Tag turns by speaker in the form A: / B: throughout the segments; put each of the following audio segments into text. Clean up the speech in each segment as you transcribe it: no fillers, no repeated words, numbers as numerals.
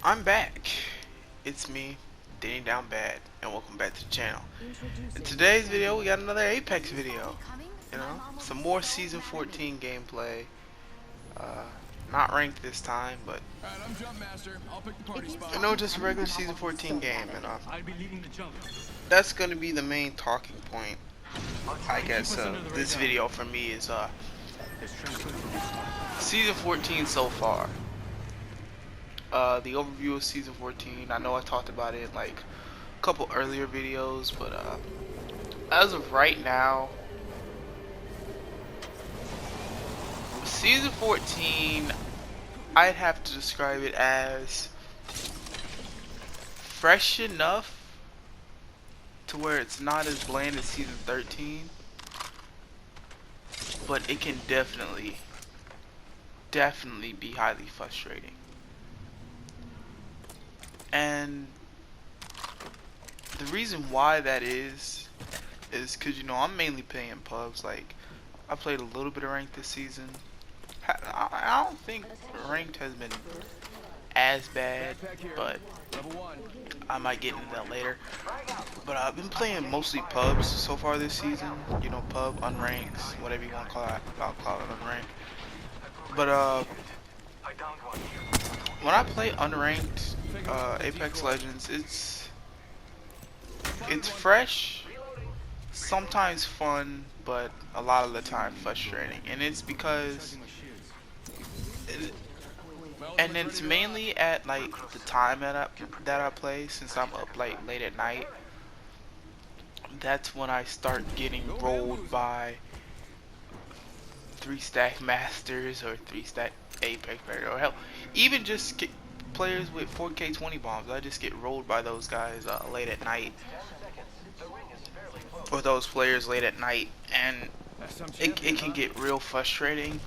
A: I'm back. It's me, Danny Down Bad, and welcome back to the channel. In today's video, we got another Apex video. Some more Season 14 gameplay. Uh, Not ranked this time, but just a regular Season 14 game, and that's gonna be the main talking point, I guess. This video for me is Season 14 so far. The overview of Season 14. I know I talked about it in like a couple earlier videos, but as of right now, Season 14, I'd have to describe it as fresh enough to where it's not as bland as Season 13, but it can definitely be highly frustrating. And the reason why that is because I'm mainly playing pubs. Like, I played a little bit of ranked this season. I don't think ranked has been as bad, but I might get into that later. But I've been playing mostly pubs so far this season. Pub, unranked, whatever you want to call it. I'll call it unranked. But when I play unranked Apex Legends, it's fresh, sometimes fun, but a lot of the time frustrating. And it's because and it's mainly at like the time that I play, since I'm up like late at night. That's when I start getting rolled by 3-stack masters or 3-stack Apex players, or hell, even just players with 4K 20 bombs. I just get rolled by those guys late at night, or those players late at night, and it can get real frustrating.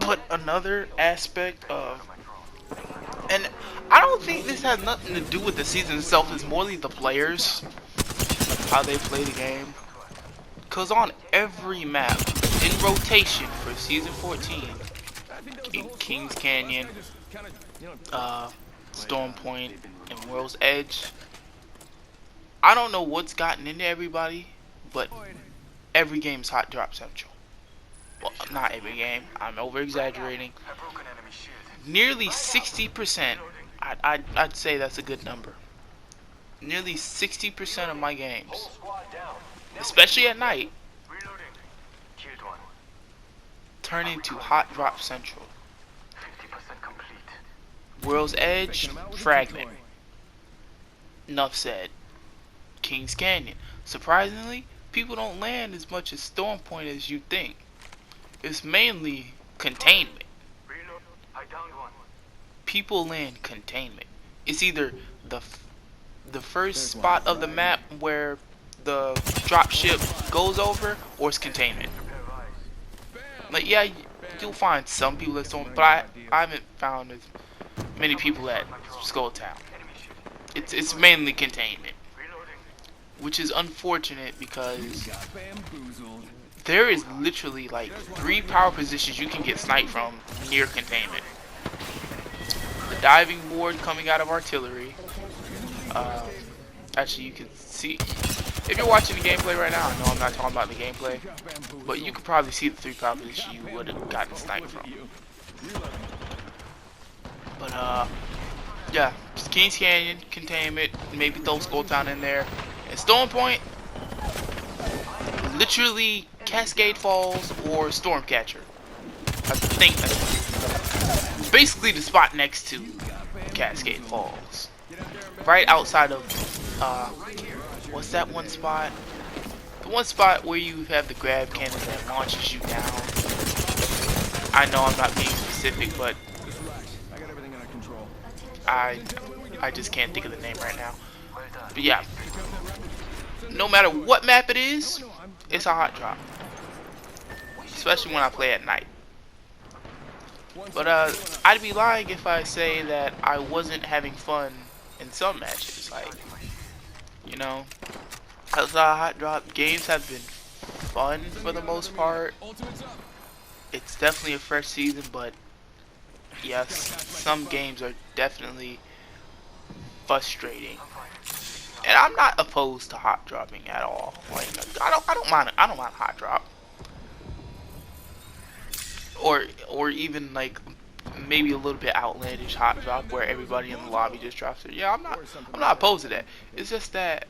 A: But another aspect of, and I don't think this has nothing to do with the season itself, it's morely the players, how they play the game. Cause on every map in rotation for Season 14, Kings Canyon, Storm Point, and World's Edge, I don't know what's gotten into everybody, but every game's Hot Drop Central. Well, not every game, I'm over exaggerating. Nearly 60%, I'd say that's a good number. Nearly 60% of my games, especially at night, turn into Hot Drop Central. World's Edge, Fragment. Enough said. Kings Canyon. Surprisingly, people don't land as much as Storm Point as you think. It's mainly containment. People land containment. It's either the first spot of the map where the dropship goes over, or it's containment. Like, yeah, you'll find some people that don't, but I haven't found as many people at Skull Town. It's mainly containment, which is unfortunate because there is literally like 3 power positions you can get sniped from near containment. The diving board coming out of artillery. Actually, you can see, if you're watching the gameplay right now, I know I'm not talking about the gameplay, but you could probably see the 3 power positions you would have gotten sniped from. But yeah, just Kings Canyon, containment, maybe throw Skull Town in there, and Storm Point, literally Cascade Falls or Stormcatcher. I think that's basically the spot next to Cascade Falls, right outside of what's that one spot? The one spot where you have the grab cannon that launches you down. I know I'm not being specific, but I just can't think of the name right now. But yeah, no matter what map it is, it's a hot drop, especially when I play at night. But I'd be lying if I say that I wasn't having fun in some matches. Like, as a hot drop, games have been fun for the most part. It's definitely a fresh season, but yes, some games are definitely frustrating. And I'm not opposed to hot dropping at all. Like I don't mind hot drop. Or even like maybe a little bit outlandish hot drop where everybody in the lobby just drops it. Yeah, I'm not opposed to that. It's just that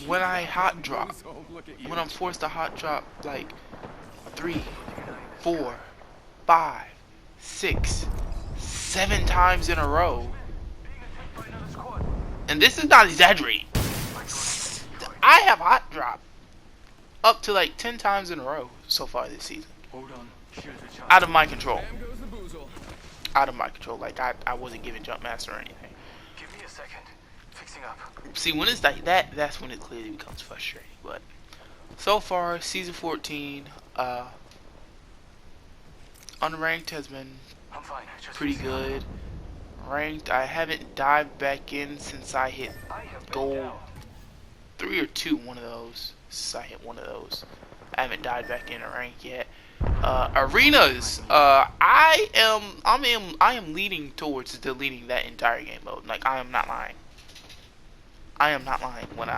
A: when I hot drop, when I'm forced to hot drop like 3, 4, 5, 6, 7 times in a row, and this is not exaggerating, I have hot dropped up to like 10 times in a row so far this season. Out of my control. Out of my control. Like I wasn't giving jump master or anything.
B: Give me a second. Fixing up.
A: See, when it's like that, that's when it clearly becomes frustrating. But so far, season 14, unranked has been pretty good. Ranked, I haven't dived back in since I hit gold 3 or 2, one of those. Since I hit one of those, I haven't dived back in a rank yet. Arenas, I am leaning towards deleting that entire game mode. Like, I am not lying. I am not lying. When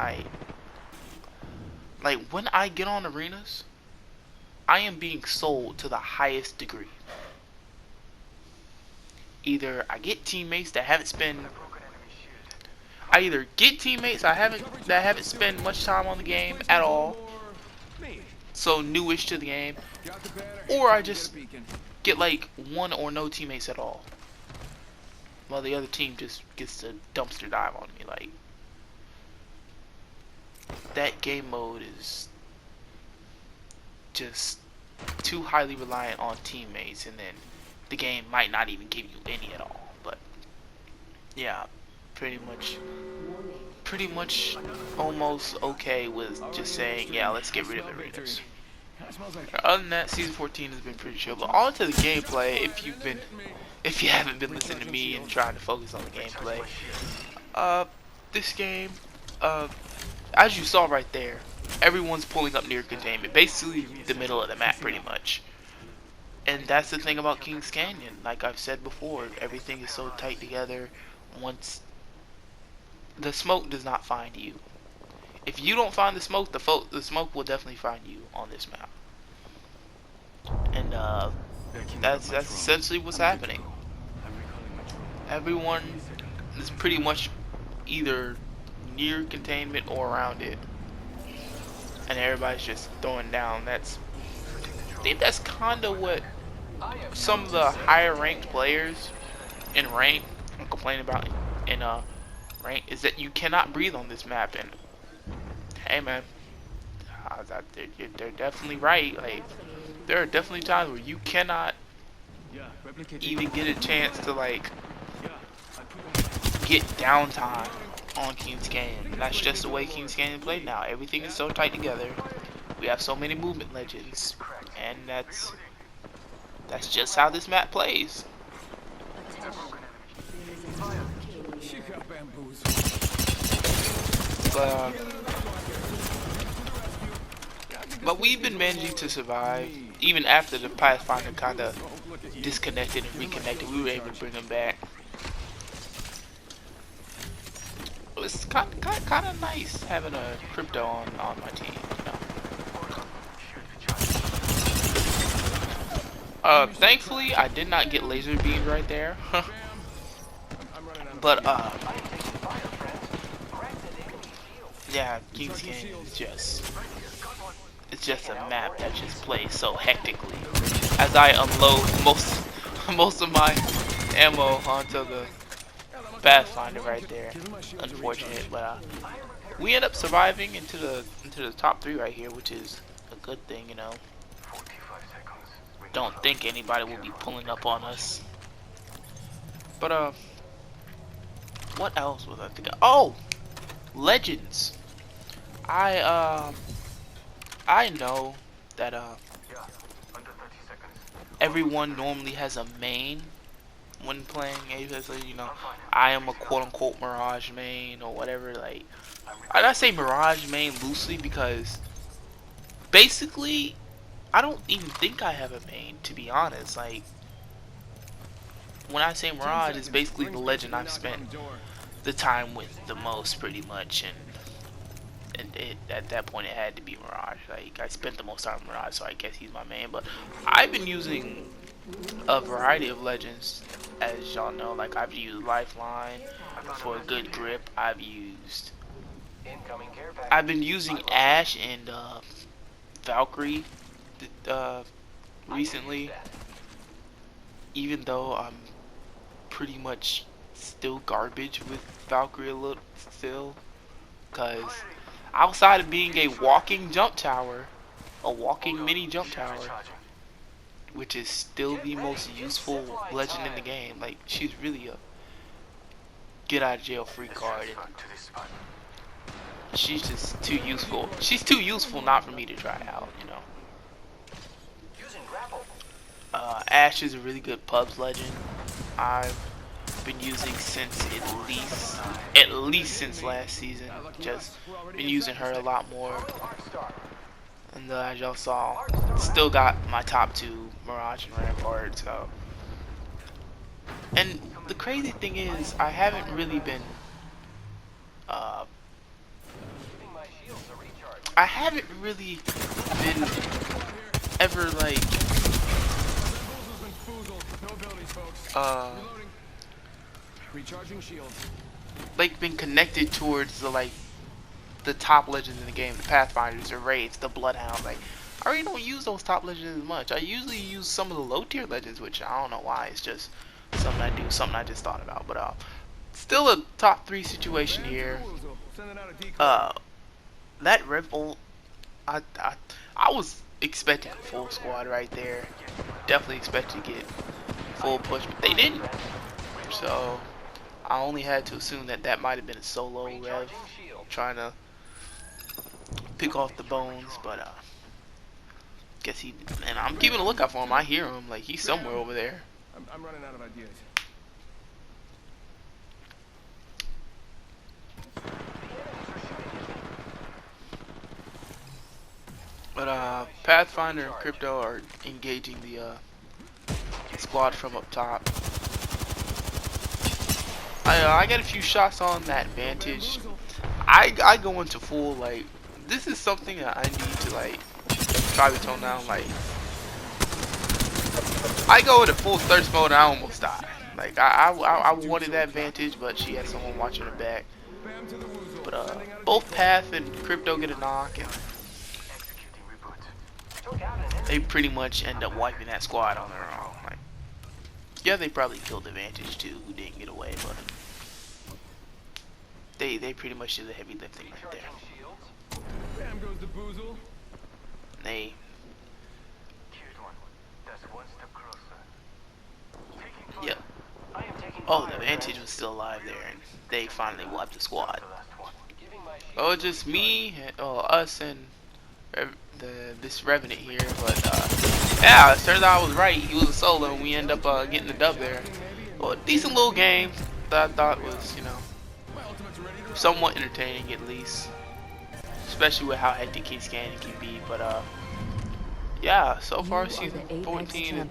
A: I get on arenas, I am being sold to the highest degree. Either I get teammates that haven't spent that haven't spent much time on the game at all, so newish to the game, or I just get like one or no teammates at all, while the other team just gets to dumpster dive on me. Like, that game mode is just too highly reliant on teammates, and then the game might not even give you any at all. But yeah, pretty much almost okay with just saying, yeah, let's get rid of arenas. Other than that, season 14 has been pretty chill. But on to the gameplay. If you haven't been listening to me and trying to focus on the gameplay, this game, as you saw right there, everyone's pulling up near containment, basically the middle of the map, pretty much. And that's the thing about Kings Canyon. Like I've said before, everything is so tight together. Once the smoke does not find you. If you don't find the smoke, the smoke will definitely find you on this map. And that's essentially what's happening. Everyone is pretty much either near containment or around it, and everybody's just throwing down. I think that's kind of what some of the higher ranked players in rank are complaining about in rank, is that you cannot breathe on this map. And hey man, they're definitely right. Like, there are definitely times where you cannot even get a chance to like get downtime on Kings Canyon. And that's just the way Kings Canyon played now. Everything is so tight together. We have so many movement legends, and that's just how this map plays. But we've been managing to survive even after the Pathfinder kind of disconnected and reconnected. We were able to bring them back. It's kind of nice having a crypto on my team, you know. Thankfully, I did not get laser beamed right there. But yeah, Kings Canyon is it's just a map that just plays so hectically. As I unload most of my ammo onto the Pathfinder right there. Unfortunate, but we end up surviving into the top 3 right here, which is a good thing, you know. Don't think anybody will be pulling up on us. But what else was I thinking? Oh, legends. I know that everyone normally has a main when playing Apex. You know, I am a quote-unquote Mirage main or whatever. Like, I say Mirage main loosely because basically I don't even think I have a main, to be honest. Like, when I say Mirage, it's basically the legend I've spent the time with the most, pretty much, and at that point it had to be Mirage. Like, I spent the most time with Mirage, so I guess he's my main. But I've been using a variety of legends, as y'all know. Like, I've used Lifeline for a good grip. I've been using Ashe and Valkyrie recently, even though I'm pretty much still garbage with Valkyrie a little still, because outside of being a walking jump tower, a walking mini jump tower, which is still the most useful legend in the game, like, she's really a get out of jail free card, and she's just too useful. She's too useful not for me to try out, you know. Ashe is a really good pubs legend. I've been using since at least since last season. Just been using her a lot more. And as y'all saw, still got my top two, Mirage and Rampart. So, and the crazy thing is, I haven't really been ever like been connected towards the top legends in the game, the Pathfinders, the Wraiths, the Bloodhounds. Like, I really don't use those top legends as much. I usually use some of the low tier legends, which I don't know why. It's just something I do, something I just thought about. But still a top 3 situation here. That Revolt, I was expecting a full squad right there. Definitely expected to get full push, but they didn't. So I only had to assume that that might have been a solo Rev trying to pick off the bones, but guess he, and I'm keeping a lookout for him. I hear him, like, he's somewhere over there.
C: I'm running out of ideas.
A: But Pathfinder and Crypto are engaging the squad from up top. I got a few shots on that Vantage. I go into full, like, this is something that I need to, like, probably tone down. Like, I go into full thirst mode and I almost die. Like, I wanted that Vantage, but she had someone watching her back. But both Path and Crypto get a knock, and they pretty much end up wiping that squad on their own. Like, yeah, they probably killed the Vantage too, who didn't get away, but they pretty much did the heavy lifting right there.
C: Bam goes the boozle.
A: They, yep. Oh, the Vantage was still alive there, and they finally wiped the squad. Oh, just me, us, and this Revenant here. But yeah, it turns out I was right. He was a solo, and we end up getting the dub there. Well, a decent little game that I thought was, you know, somewhat entertaining at least, especially with how hectic King Scanning can be. But yeah, so far season 14,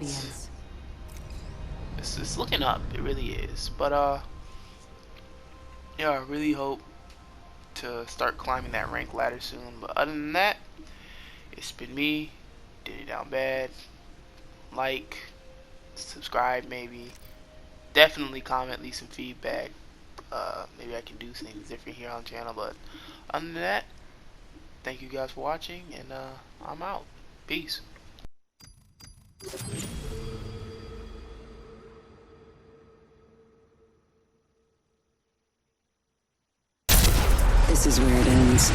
A: it's looking up. It really is. But yeah, I really hope to start climbing that rank ladder soon. But other than that, it's been me, Diddy Down Bad. Like, subscribe, maybe. Definitely comment, leave some feedback. Maybe I can do things different here on the channel. But other than that, thank you guys for watching, and I'm out. Peace.
D: This is where it ends.